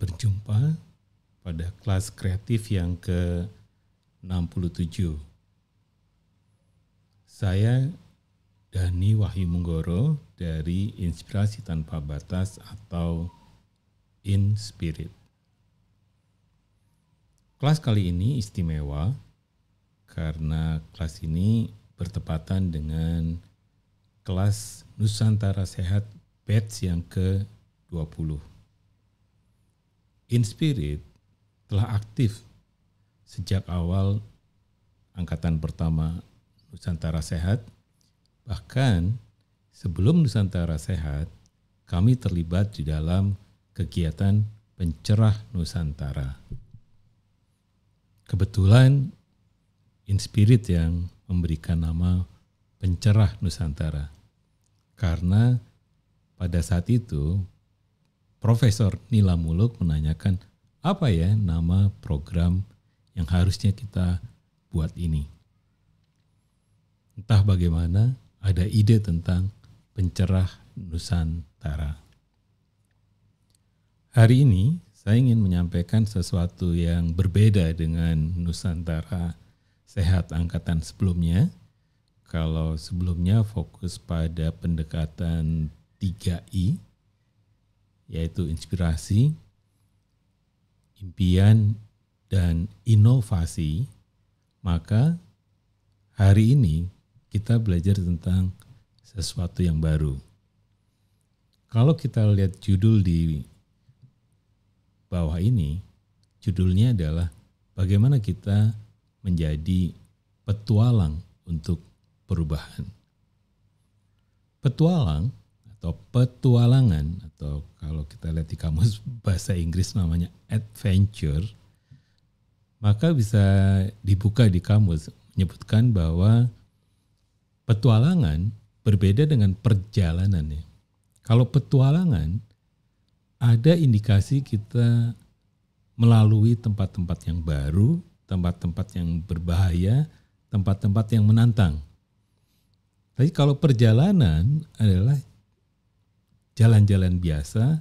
berjumpa pada kelas kreatif yang ke-67. Saya Dhani Wahyu Munggoro dari Inspirasi Tanpa Batas atau In Spirit. Kelas kali ini istimewa karena kelas ini bertepatan dengan kelas Nusantara Sehat batch yang ke-20. In Spirit telah aktif sejak awal angkatan pertama Nusantara Sehat. Bahkan sebelum Nusantara Sehat, kami terlibat di dalam kegiatan Pencerah Nusantara. Kebetulan In Spirit yang memberikan nama Pencerah Nusantara. Karena pada saat itu Profesor Nila Muluk menanyakan apa ya nama program yang harusnya kita buat ini. Entah bagaimana ada ide tentang Pencerah Nusantara. Hari ini saya ingin menyampaikan sesuatu yang berbeda dengan Nusantara Sehat angkatan sebelumnya. Kalau sebelumnya fokus pada pendekatan 3I, yaitu inspirasi, impian, dan inovasi, maka hari ini kita belajar tentang sesuatu yang baru. Kalau kita lihat judul di bawah ini, judulnya adalah bagaimana kita menjadi petualang untuk perubahan. Petualang atau petualangan, atau kalau kita lihat di kamus bahasa Inggris namanya adventure, maka bisa dibuka di kamus menyebutkan bahwa petualangan berbeda dengan perjalanan ya. Kalau petualangan ada indikasi kita melalui tempat-tempat yang baru, tempat-tempat yang berbahaya, tempat-tempat yang menantang. Tapi kalau perjalanan adalah jalan-jalan biasa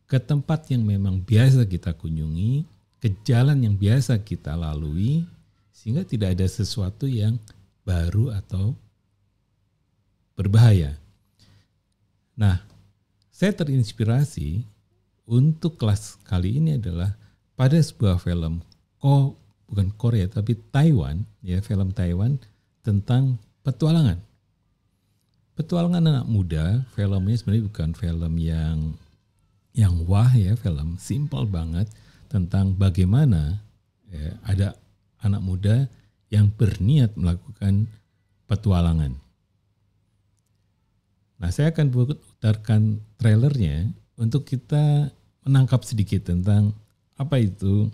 ke tempat yang memang biasa kita kunjungi, ke jalan yang biasa kita lalui, sehingga tidak ada sesuatu yang baru atau berbahaya. Nah, saya terinspirasi untuk kelas kali ini adalah pada sebuah film bukan Korea tapi Taiwan, ya, film Taiwan tentang petualangan. Petualangan anak muda, filmnya sebenarnya bukan film yang wah ya, film simple banget tentang bagaimana ya, ada anak muda yang berniat melakukan petualangan. Nah, saya akan putarkan trailernya untuk kita menangkap sedikit tentang apa itu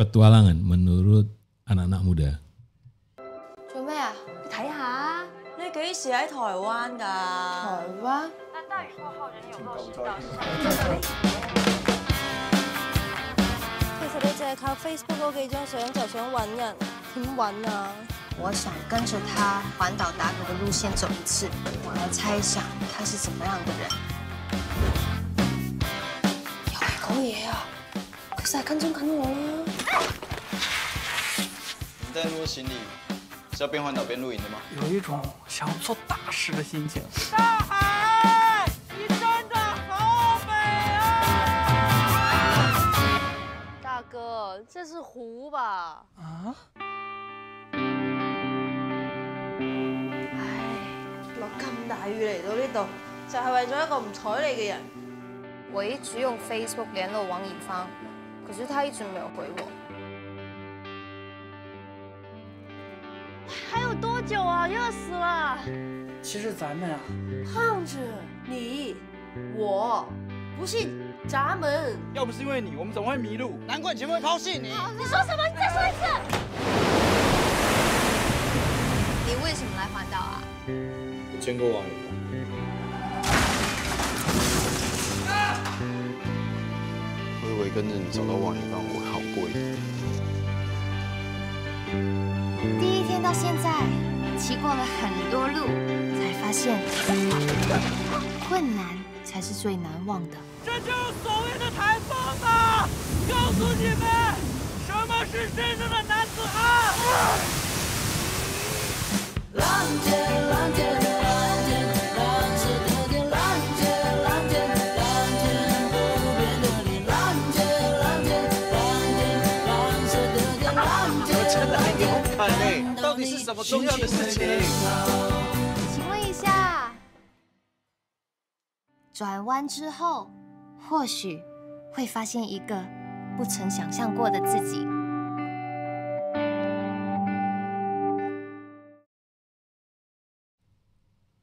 petualangan menurut anak-anak muda. 做咩啊？你睇下，你幾時喺台灣㗎？台灣？但大宇2號人有落實到其實你淨係靠 Facebook 嗰幾張相就想揾人，點揾啊？我想跟着他環島打卡的路線走一次，我來猜想他是怎麼樣的人。又係講嘢啊！佢實係跟蹤緊我啦！你帶那麼多行李，是要邊環島邊露營的嗎？有一種想要做大事的心情。大海，你真的好美啊！大哥，這是湖吧？啊？落咁大雨嚟到呢度，就係為咗一個唔睬你嘅人。我一直用 Facebook 聯絡王以芳，可是他一直沒有回我。還有多久啊？熱死了！其實咱們啊，胖子，你，我，不是咱們。要不是因為你，我們怎麼會迷路？難怪你前面會拋棄你。你說什麼？你再說一次。你為什麼來環島啊？我見過王以芳。我以為跟着你找到王以芳，我會好過一點。第一天到現在，騎過了很多路，才發現困難才是最難忘的。这就是所谓的台风吗？告诉你们，什么是真正的男子汉？蓝天，蓝天，蓝天，蓝色的天，蓝天，蓝天，蓝天，不变的你，蓝天，蓝天，蓝天，蓝色的天，蓝天。真的很勇敢嘞！到底是什么重要的事情？请问一下，转弯之后，或许会发现一个不曾想象过的自己。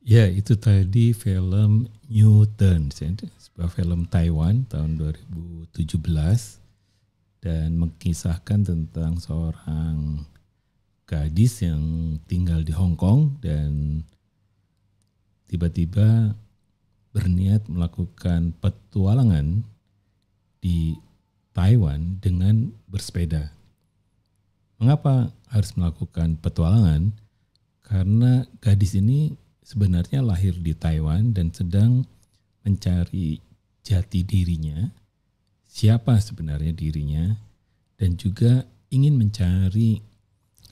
Ya, itu tadi film New Turns, ya, sebuah film Taiwan tahun 2017 dan mengisahkan tentang seorang gadis yang tinggal di Hong Kong dan tiba-tiba berniat melakukan petualangan di Taiwan dengan bersepeda. Mengapa harus melakukan petualangan? Karena gadis ini sebenarnya lahir di Taiwan dan sedang mencari jati dirinya, siapa sebenarnya dirinya, dan juga ingin mencari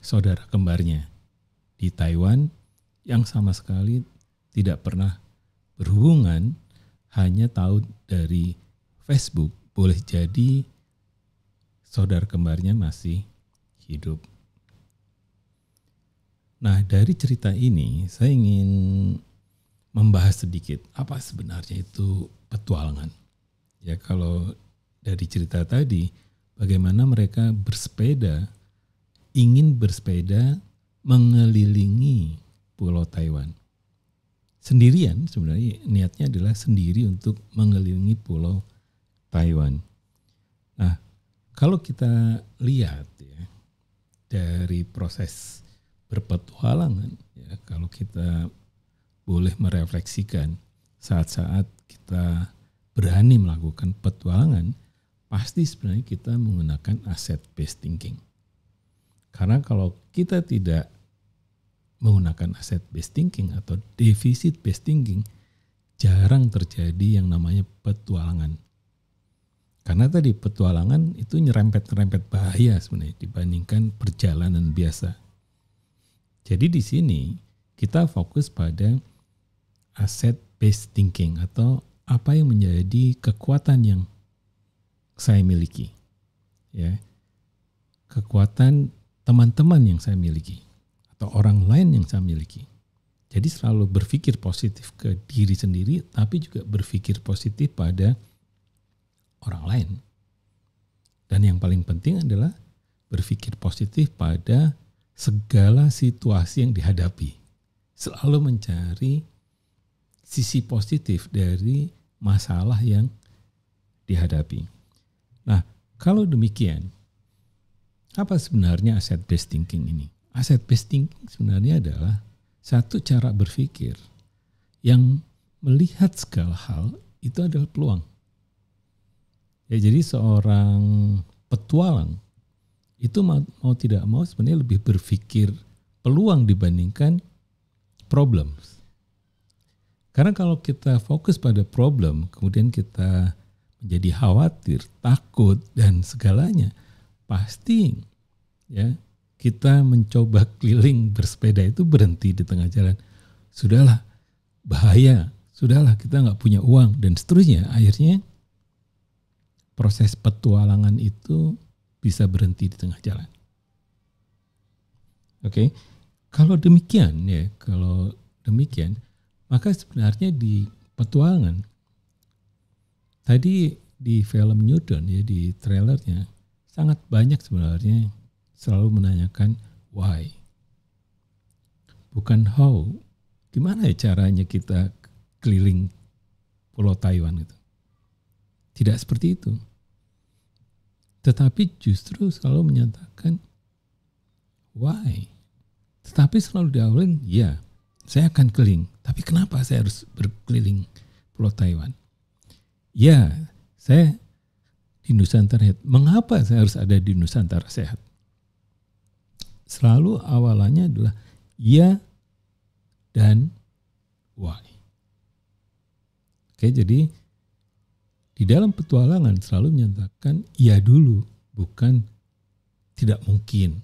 saudara kembarnya di Taiwan yang sama sekali tidak pernah berhubungan, hanya tahu dari Facebook. Boleh jadi saudara kembarnya masih hidup. Nah, dari cerita ini saya ingin membahas sedikit apa sebenarnya itu petualangan. Ya, kalau dari cerita tadi bagaimana mereka bersepeda, ingin bersepeda mengelilingi Pulau Taiwan. Sendirian, sebenarnya niatnya adalah sendiri untuk mengelilingi Pulau Taiwan. Nah, kalau kita lihat ya dari proses berpetualangan, ya, kalau kita boleh merefleksikan saat-saat kita berani melakukan petualangan, pasti sebenarnya kita menggunakan asset-based thinking. Karena kalau kita tidak menggunakan asset-based thinking atau deficit-based thinking, jarang terjadi yang namanya petualangan. Karena tadi petualangan itu nyerempet-nyerempet bahaya sebenarnya dibandingkan perjalanan biasa. Jadi di sini kita fokus pada asset-based thinking atau apa yang menjadi kekuatan yang saya miliki. Ya. Kekuatan teman-teman yang saya miliki atau orang lain yang saya miliki. Jadi selalu berpikir positif ke diri sendiri tapi juga berpikir positif pada orang lain. Dan yang paling penting adalah berpikir positif pada segala situasi yang dihadapi. Selalu mencari sisi positif dari masalah yang dihadapi. Nah, kalau demikian, apa sebenarnya asset-based thinking ini? Asset-based thinking sebenarnya adalah satu cara berpikir yang melihat segala hal itu adalah peluang. Ya, jadi seorang petualang itu mau tidak mau sebenarnya lebih berpikir peluang dibandingkan problem. Karena kalau kita fokus pada problem, kemudian kita menjadi khawatir, takut dan segalanya, pasti ya kita mencoba keliling bersepeda itu berhenti di tengah jalan. Sudahlah, bahaya. Sudahlah, kita nggak punya uang dan seterusnya. Akhirnya proses petualangan itu bisa berhenti di tengah jalan. Oke, kalau demikian, maka sebenarnya di petualangan tadi di film Newton ya di trailernya sangat banyak sebenarnya selalu menanyakan why, bukan how. Gimana ya caranya kita keliling Pulau Taiwan itu? Tidak seperti itu. Tetapi justru selalu menyatakan why. Tetapi selalu diawalin, ya saya akan keliling. Tapi kenapa saya harus berkeliling Pulau Taiwan? Ya, saya di Nusantara Sehat. Mengapa saya harus ada di Nusantara Sehat? Selalu awalannya adalah ya dan why. Oke, jadi di dalam petualangan selalu menyatakan iya dulu, bukan tidak mungkin.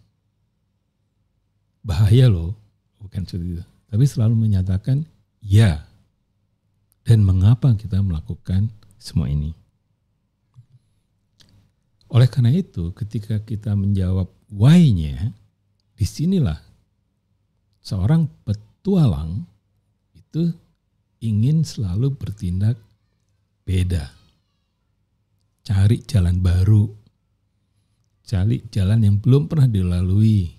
Bahaya loh, bukan seperti itu. Tapi selalu menyatakan ya. Dan mengapa kita melakukan semua ini. Oleh karena itu, ketika kita menjawab why-nya, disinilah seorang petualang itu ingin selalu bertindak beda. Cari jalan baru. Cari jalan yang belum pernah dilalui.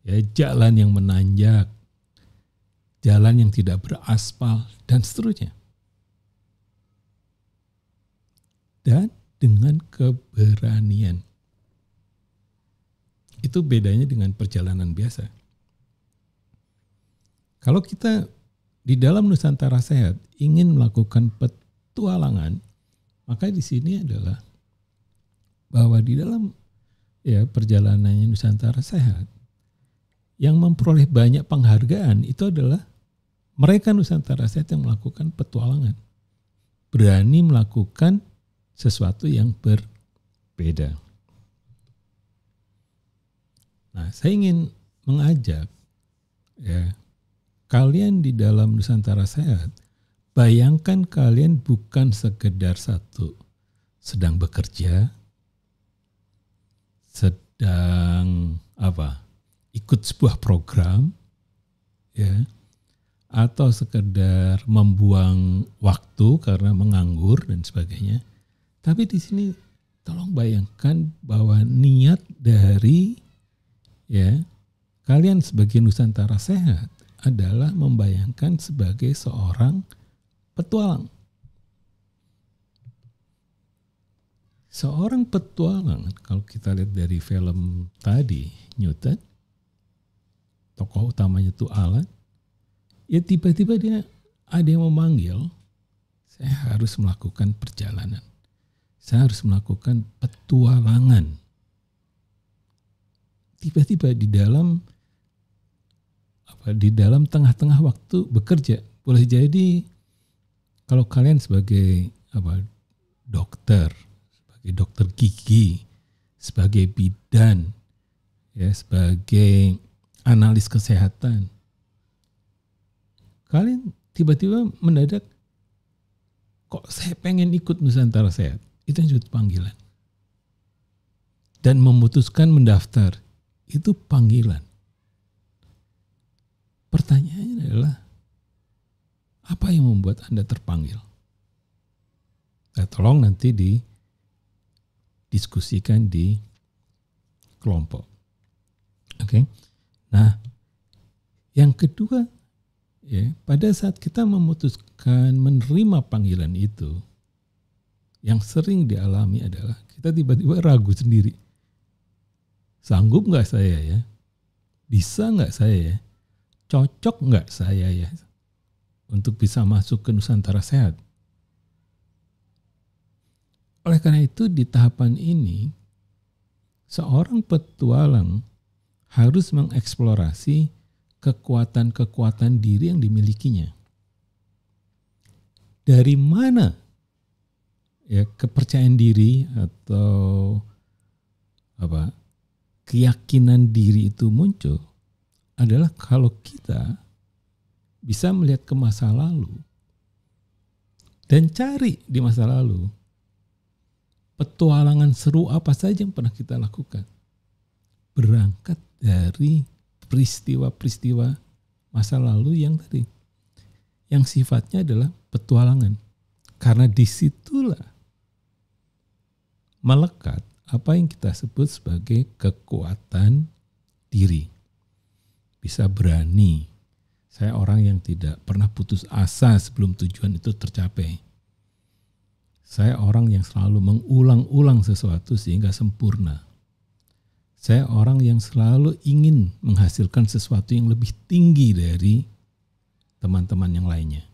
Ya, jalan yang menanjak. Jalan yang tidak beraspal, dan seterusnya. Dan dengan keberanian. Itu bedanya dengan perjalanan biasa. Kalau kita di dalam Nusantara Sehat ingin melakukan petualangan, maka di sini adalah bahwa di dalam perjalanannya Nusantara Sehat, yang memperoleh banyak penghargaan itu adalah mereka Nusantara Sehat yang melakukan petualangan. Berani melakukan sesuatu yang berbeda. Nah, saya ingin mengajak kalian di dalam Nusantara Sehat, bayangkan kalian bukan sekedar sedang bekerja, sedang ikut sebuah program, atau sekedar membuang waktu karena menganggur dan sebagainya. Tapi di sini tolong bayangkan bahwa niat dari kalian sebagai Nusantara Sehat adalah membayangkan sebagai seorang petualang. Seorang petualang, kalau kita lihat dari film tadi, Newton, tokoh utamanya itu Alan, ya tiba-tiba dia ada yang memanggil, saya harus melakukan perjalanan. Saya harus melakukan petualangan. Tiba-tiba di dalam tengah-tengah waktu bekerja. Boleh jadi kalau kalian sebagai dokter, sebagai dokter gigi, sebagai bidan, sebagai analis kesehatan, kalian tiba-tiba mendadak, kok saya pengen ikut Nusantara Sehat. Itu yang disebut panggilan. Dan memutuskan mendaftar, itu panggilan. Pertanyaannya adalah, apa yang membuat Anda terpanggil? Nah, tolong nanti didiskusikan di kelompok. Oke. Nah, yang kedua, pada saat kita memutuskan menerima panggilan itu, yang sering dialami adalah kita tiba-tiba ragu sendiri. Sanggup nggak saya ya? Bisa nggak saya ya? Cocok nggak saya ya? Untuk bisa masuk ke Nusantara Sehat. Oleh karena itu di tahapan ini, seorang petualang harus mengeksplorasi kekuatan-kekuatan diri yang dimilikinya. Dari mana kepercayaan diri atau keyakinan diri itu muncul adalah kalau kita bisa melihat ke masa lalu dan cari di masa lalu petualangan seru apa saja yang pernah kita lakukan. Berangkat dari peristiwa-peristiwa masa lalu yang sifatnya adalah petualangan. Karena disitulah melekat apa yang kita sebut sebagai kekuatan diri. Bisa berani. Saya orang yang tidak pernah putus asa sebelum tujuan itu tercapai. Saya orang yang selalu mengulang-ulang sesuatu sehingga sempurna. Saya orang yang selalu ingin menghasilkan sesuatu yang lebih tinggi dari teman-teman yang lainnya.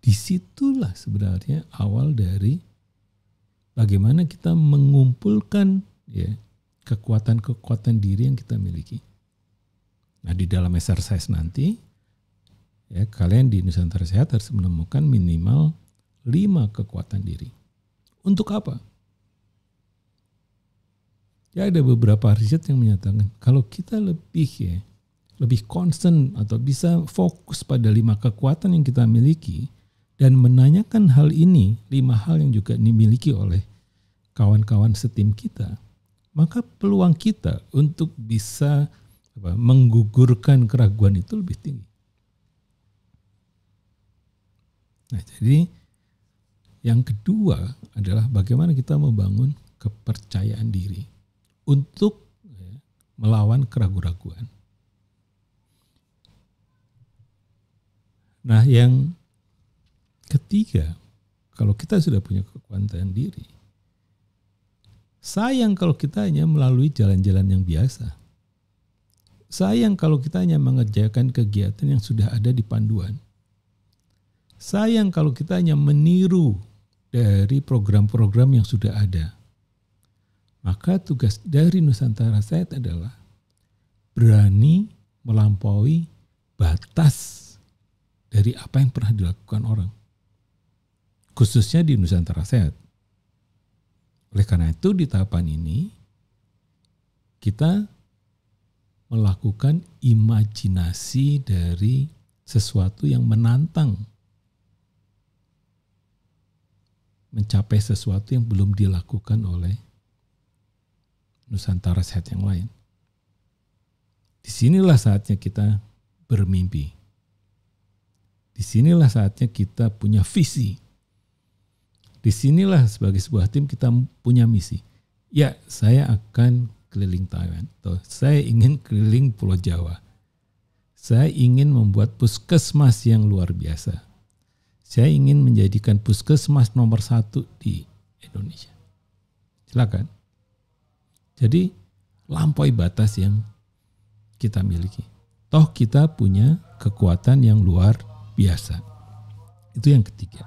Disitulah sebenarnya awal dari bagaimana kita mengumpulkan kekuatan-kekuatan diri yang kita miliki. Nah, di dalam exercise nanti kalian di Nusantara Sehat harus menemukan minimal 5 kekuatan diri. Untuk apa? Ya ada beberapa riset yang menyatakan kalau kita lebih concern atau bisa fokus pada 5 kekuatan yang kita miliki dan menanyakan hal ini, 5 hal yang juga dimiliki oleh kawan-kawan setim kita, maka peluang kita untuk bisa menggugurkan keraguan itu lebih tinggi. Nah, jadi yang kedua adalah bagaimana kita membangun kepercayaan diri untuk melawan keraguan-keraguan. Nah, yang ketiga, kalau kita sudah punya kekuatan diri, sayang kalau kita hanya melalui jalan-jalan yang biasa. Sayang kalau kita hanya mengerjakan kegiatan yang sudah ada di panduan. Sayang kalau kita hanya meniru dari program-program yang sudah ada. Maka tugas dari Nusantara Sehat adalah berani melampaui batas dari apa yang pernah dilakukan orang. Khususnya di Nusantara Sehat. Oleh karena itu di tahapan ini kita melakukan imajinasi dari sesuatu yang menantang. Mencapai sesuatu yang belum dilakukan oleh Nusantara Sehat yang lain. Disinilah saatnya kita bermimpi. Disinilah saatnya kita punya visi. Disinilah sebagai sebuah tim kita punya misi. Ya, saya akan keliling Taiwan. Atau saya ingin keliling Pulau Jawa. Saya ingin membuat puskesmas yang luar biasa. Saya ingin menjadikan puskesmas nomor 1 di Indonesia. Silakan. Jadi lampaui batas yang kita miliki. Toh kita punya kekuatan yang luar biasa. Itu yang ketiga.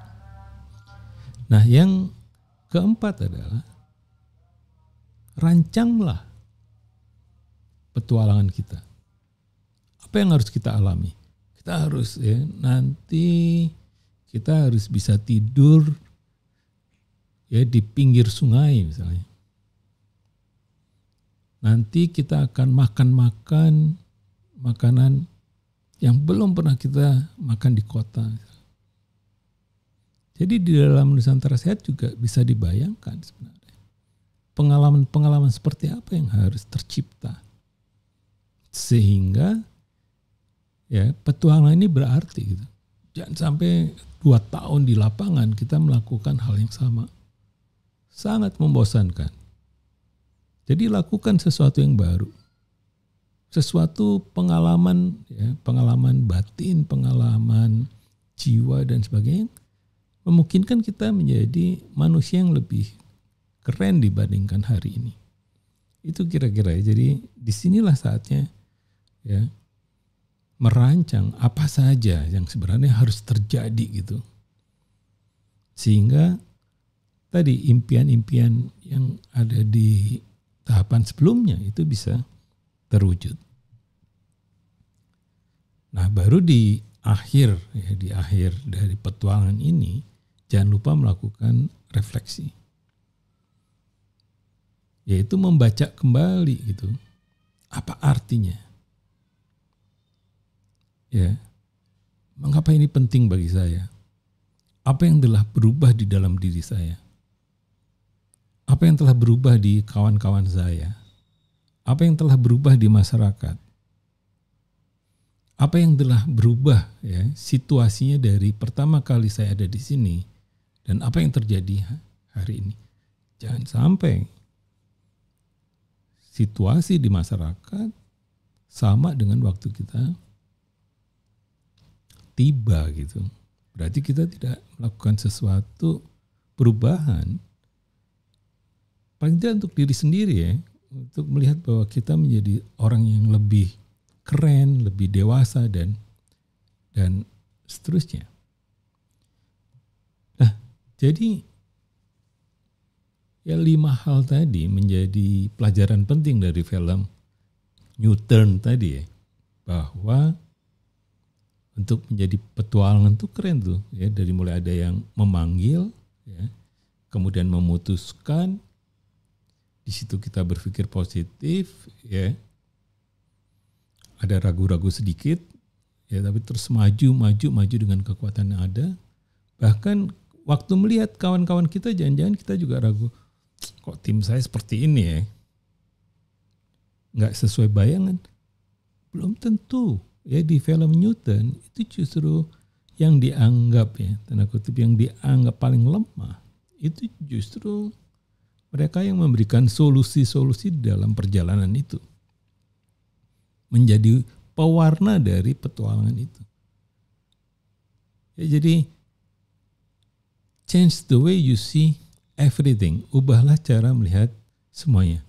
Nah, yang keempat adalah rancanglah petualangan kita. Apa yang harus kita alami? Kita harus nanti kita harus bisa tidur di pinggir sungai misalnya. Nanti kita akan makan makanan yang belum pernah kita makan di kota. Jadi di dalam Nusantara Sehat juga bisa dibayangkan sebenarnya. Pengalaman-pengalaman seperti apa yang harus tercipta. Sehingga petualangan ini berarti gitu. Jangan sampai 2 tahun di lapangan kita melakukan hal yang sama. Sangat membosankan. Jadi lakukan sesuatu yang baru. Sesuatu pengalaman pengalaman batin, pengalaman jiwa dan sebagainya memungkinkan kita menjadi manusia yang lebih keren dibandingkan hari ini. Itu kira-kira ya. Jadi disinilah saatnya merancang apa saja yang sebenarnya harus terjadi gitu. Sehingga tadi impian-impian yang ada di tahapan sebelumnya itu bisa terwujud. Nah, baru di akhir dari petualangan ini jangan lupa melakukan refleksi. Yaitu membaca kembali gitu. Apa artinya? Mengapa ini penting bagi saya? Apa yang telah berubah di dalam diri saya? Apa yang telah berubah di kawan-kawan saya? Apa yang telah berubah di masyarakat? Apa yang telah berubah situasinya dari pertama kali saya ada di sini dan apa yang terjadi hari ini? Jangan sampai situasi di masyarakat sama dengan waktu kita tiba gitu. Berarti kita tidak melakukan sesuatu perubahan paling tidak untuk diri sendiri untuk melihat bahwa kita menjadi orang yang lebih keren, lebih dewasa dan seterusnya. Nah, jadi 5 hal tadi menjadi pelajaran penting dari film New Turn tadi bahwa untuk menjadi petualangan tuh keren tuh ya, dari mulai ada yang memanggil ya, kemudian memutuskan, di situ kita berpikir positif ya, ada ragu-ragu sedikit ya, tapi terus maju dengan kekuatan yang ada. Bahkan waktu melihat kawan-kawan kita, jangan-jangan kita juga ragu, kok tim saya seperti ini ya, nggak sesuai bayangan. Belum tentu. Ya, di film Newton itu justru yang dianggap ya, tanda kutip yang dianggap paling lemah, itu justru mereka yang memberikan solusi-solusi dalam perjalanan itu, menjadi pewarna dari petualangan itu. Ya, jadi change the way you see everything. Ubahlah cara melihat semuanya.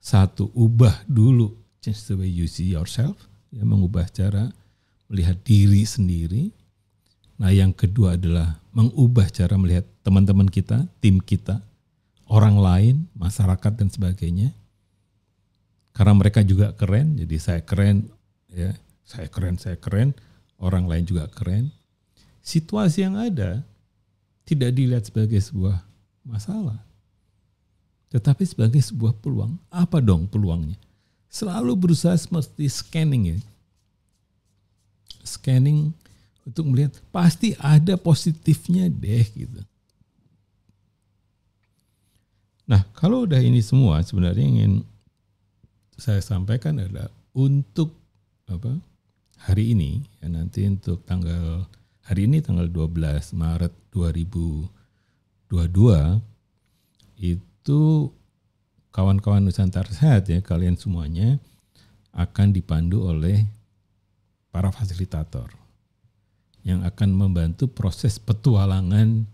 Satu, ubah dulu, change the way you see yourself. Ya, mengubah cara melihat diri sendiri. Nah, yang kedua adalah mengubah cara melihat teman-teman kita, tim kita, orang lain, masyarakat dan sebagainya. Karena mereka juga keren, jadi saya keren, ya, saya keren, orang lain juga keren. Situasi yang ada tidak dilihat sebagai sebuah masalah, tetapi sebagai sebuah peluang. Apa dong peluangnya? Selalu berusaha seperti scanning ya. Scanning untuk melihat pasti ada positifnya deh gitu. Nah, kalau udah ini semua sebenarnya ingin saya sampaikan adalah untuk hari ini ya, nanti untuk hari ini tanggal 12 Maret 2022 itu kawan-kawan Nusantara Sehat ya, kalian semuanya akan dipandu oleh para fasilitator yang akan membantu proses petualangan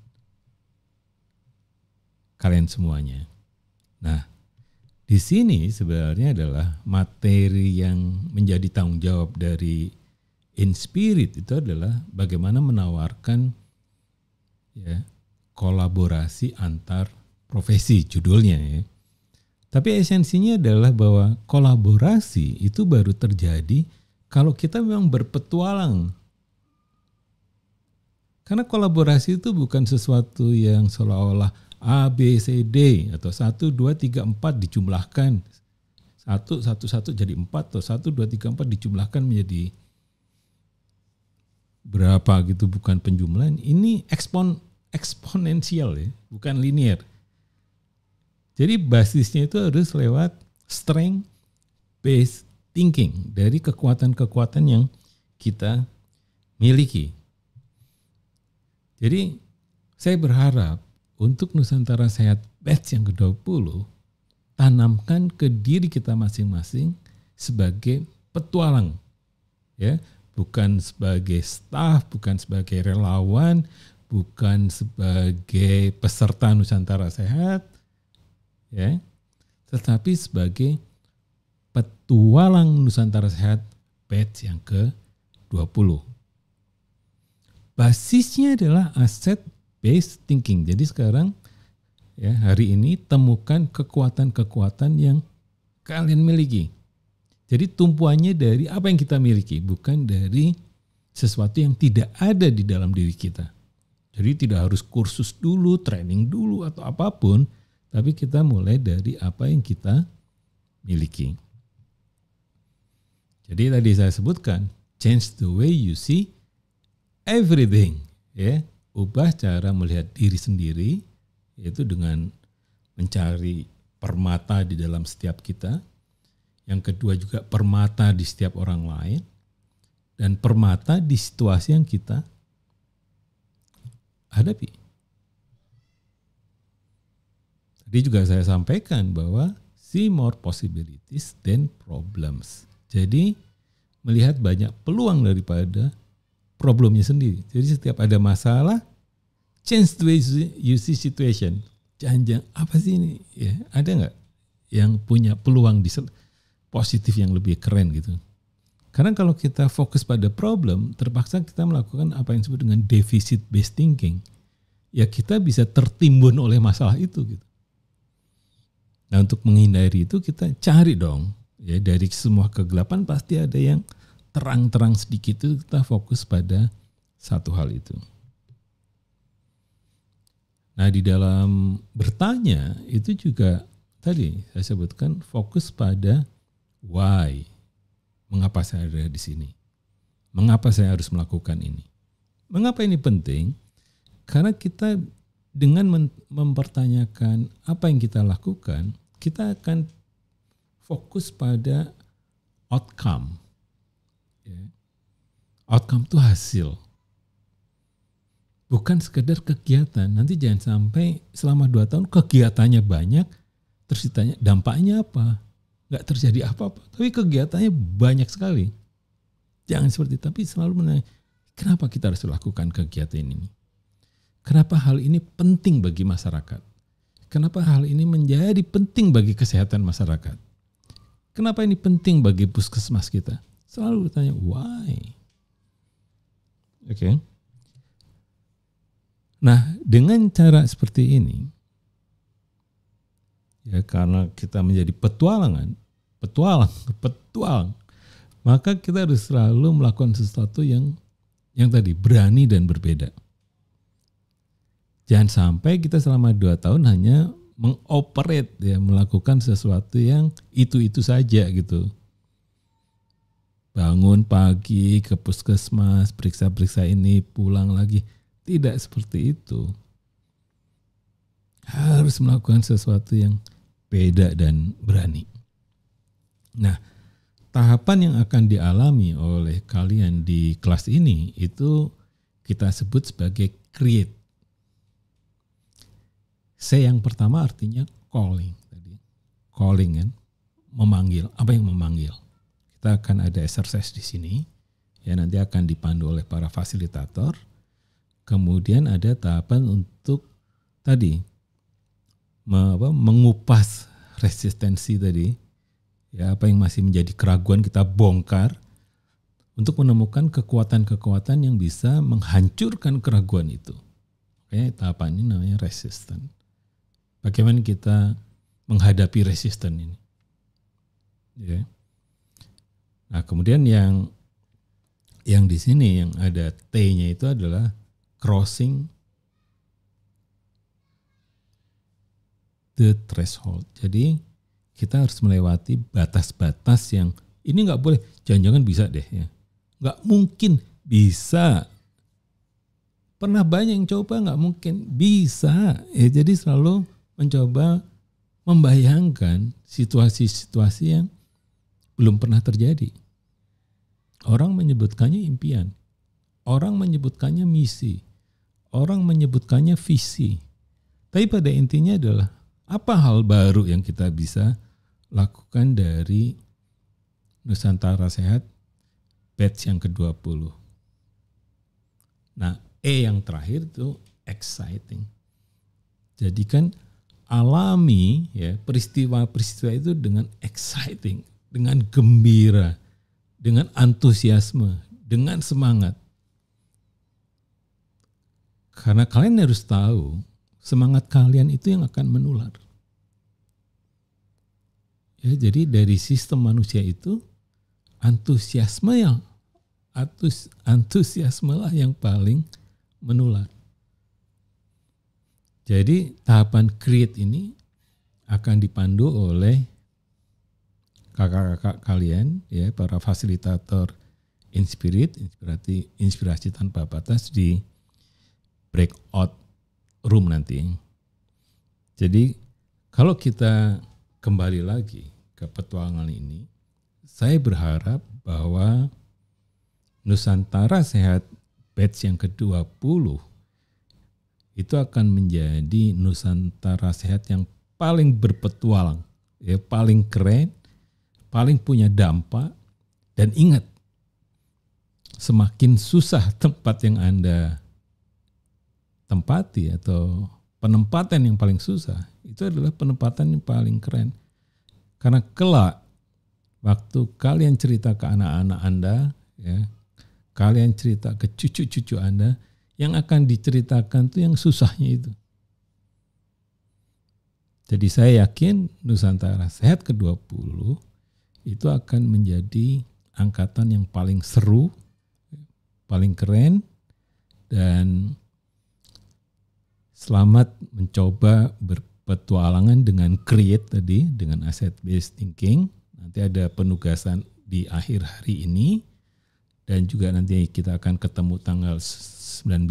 kalian semuanya. Nah, di sini sebenarnya adalah materi yang menjadi tanggung jawab dari Inspirit itu adalah bagaimana menawarkan ya, kolaborasi antar profesi, judulnya ya. Tapi esensinya adalah bahwa kolaborasi itu baru terjadi kalau kita memang berpetualang. Karena kolaborasi itu bukan sesuatu yang seolah-olah A, B, C, D atau 1, 2, 3, 4 dijumlahkan. 1 jadi 4 atau 1, 2, 3, 4 dijumlahkan menjadi berapa gitu, bukan penjumlahan. Ini eksponensial ya, bukan linear. Jadi basisnya itu harus lewat strength based thinking, dari kekuatan-kekuatan yang kita miliki. Jadi saya berharap untuk Nusantara Sehat batch yang ke-20 tanamkan ke diri kita masing-masing sebagai petualang. Ya, bukan sebagai staf, bukan sebagai relawan, bukan sebagai peserta Nusantara Sehat, ya, tetapi sebagai petualang Nusantara Sehat batch yang ke-20. Basisnya adalah asset based thinking. Jadi sekarang ya, hari ini temukan kekuatan-kekuatan yang kalian miliki. Jadi tumpuannya dari apa yang kita miliki, bukan dari sesuatu yang tidak ada di dalam diri kita. Jadi tidak harus kursus dulu, training dulu atau apapun, tapi kita mulai dari apa yang kita miliki. Jadi tadi saya sebutkan, change the way you see everything. Ya, ubah cara melihat diri sendiri, yaitu dengan mencari permata di dalam setiap kita. Yang kedua juga permata di setiap orang lain. Dan permata di situasi yang kita hadapi. Tadi juga saya sampaikan bahwa see more possibilities than problems. Jadi melihat banyak peluang daripada problemnya sendiri. Jadi setiap ada masalah, change the way you see situation. Jangan apa sih ini? Ya, ada nggak yang punya peluang di positif yang lebih keren gitu? Karena kalau kita fokus pada problem, terpaksa kita melakukan apa yang disebut dengan deficit based thinking. Ya, kita bisa tertimbun oleh masalah itu gitu. Nah, untuk menghindari itu kita cari dong, ya, dari semua kegelapan pasti ada yang terang-terang sedikit itu kita fokus pada satu hal itu. Nah, di dalam bertanya itu juga tadi saya sebutkan fokus pada why. Mengapa saya ada di sini? Mengapa saya harus melakukan ini? Mengapa ini penting? Karena kita dengan mempertanyakan apa yang kita lakukan, kita akan fokus pada outcome. Outcome itu hasil. Bukan sekedar kegiatan. Nanti jangan sampai selama 2 tahun kegiatannya banyak, terus ditanya dampaknya apa? Nggak terjadi apa-apa. Tapi kegiatannya banyak sekali. Jangan seperti itu. Tapi selalu menanya, kenapa kita harus lakukan kegiatan ini? Kenapa hal ini penting bagi masyarakat? Kenapa hal ini menjadi penting bagi kesehatan masyarakat? Kenapa ini penting bagi puskesmas kita? Selalu bertanya, why? Oke. Nah, dengan cara seperti ini, ya karena kita menjadi petualang, maka kita harus selalu melakukan sesuatu yang tadi berani dan berbeda. Jangan sampai kita selama 2 tahun hanya mengoperate, ya, melakukan sesuatu yang itu saja gitu. Bangun pagi ke puskesmas, periksa ini, pulang lagi. Tidak seperti itu. Harus melakukan sesuatu yang beda dan berani. Nah, tahapan yang akan dialami oleh kalian di kelas ini itu kita sebut sebagai create. C yang pertama artinya calling tadi. Calling kan, memanggil. Apa yang memanggil? Kita akan ada exercise di sini. Ya, nanti akan dipandu oleh para fasilitator. Kemudian ada tahapan untuk tadi mengupas resistensi tadi, ya, apa yang masih menjadi keraguan kita bongkar untuk menemukan kekuatan-kekuatan yang bisa menghancurkan keraguan itu. Oke, tahapan ini namanya resisten. Bagaimana kita menghadapi resisten ini? Ya. Nah, kemudian yang di sini yang ada T-nya itu adalah crossing the threshold. Jadi kita harus melewati batas-batas yang ini nggak boleh. Jangan-jangan bisa deh ya. Nggak mungkin bisa. Pernah banyak yang coba nggak mungkin bisa. Ya, jadi selalu mencoba membayangkan situasi-situasi yang belum pernah terjadi. Orang menyebutkannya impian. Orang menyebutkannya misi. Orang menyebutkannya visi. Tapi pada intinya adalah apa hal baru yang kita bisa lakukan dari Nusantara Sehat batch yang ke-20. Nah, E yang terakhir itu exciting. Jadikan alami ya peristiwa-peristiwa itu dengan exciting, dengan gembira, dengan antusiasme, dengan semangat. Karena kalian harus tahu, semangat kalian itu yang akan menular. Ya, jadi dari sistem manusia itu antusiasme lah yang paling menular. Jadi tahapan create ini akan dipandu oleh kakak-kakak kalian, ya, para fasilitator inspirasi tanpa batas di breakout room nanti. Jadi kalau kita kembali lagi ke petualangan ini, saya berharap bahwa Nusantara Sehat batch yang ke-20 itu akan menjadi Nusantara Sehat yang paling berpetualang, ya, paling keren, paling punya dampak. Dan ingat, semakin susah tempat yang Anda tempati atau penempatan yang paling susah, itu adalah penempatan yang paling keren. Karena kelak waktu kalian cerita ke anak-anak Anda, ya, kalian cerita ke cucu-cucu Anda, yang akan diceritakan tuh yang susahnya itu. Jadi saya yakin Nusantara Sehat ke-20 itu akan menjadi angkatan yang paling seru, paling keren, dan selamat mencoba berpetualangan dengan create tadi, dengan asset based thinking. Nanti ada penugasan di akhir hari ini, dan juga nanti kita akan ketemu tanggal 19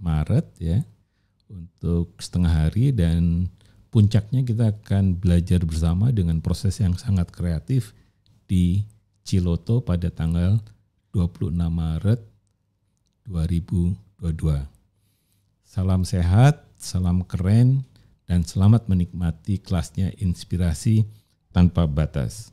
Maret ya, untuk setengah hari, dan puncaknya kita akan belajar bersama dengan proses yang sangat kreatif di Ciloto pada tanggal 26 Maret 2022. Salam sehat, salam keren, dan selamat menikmati kelasnya Inspirasi Tanpa Batas.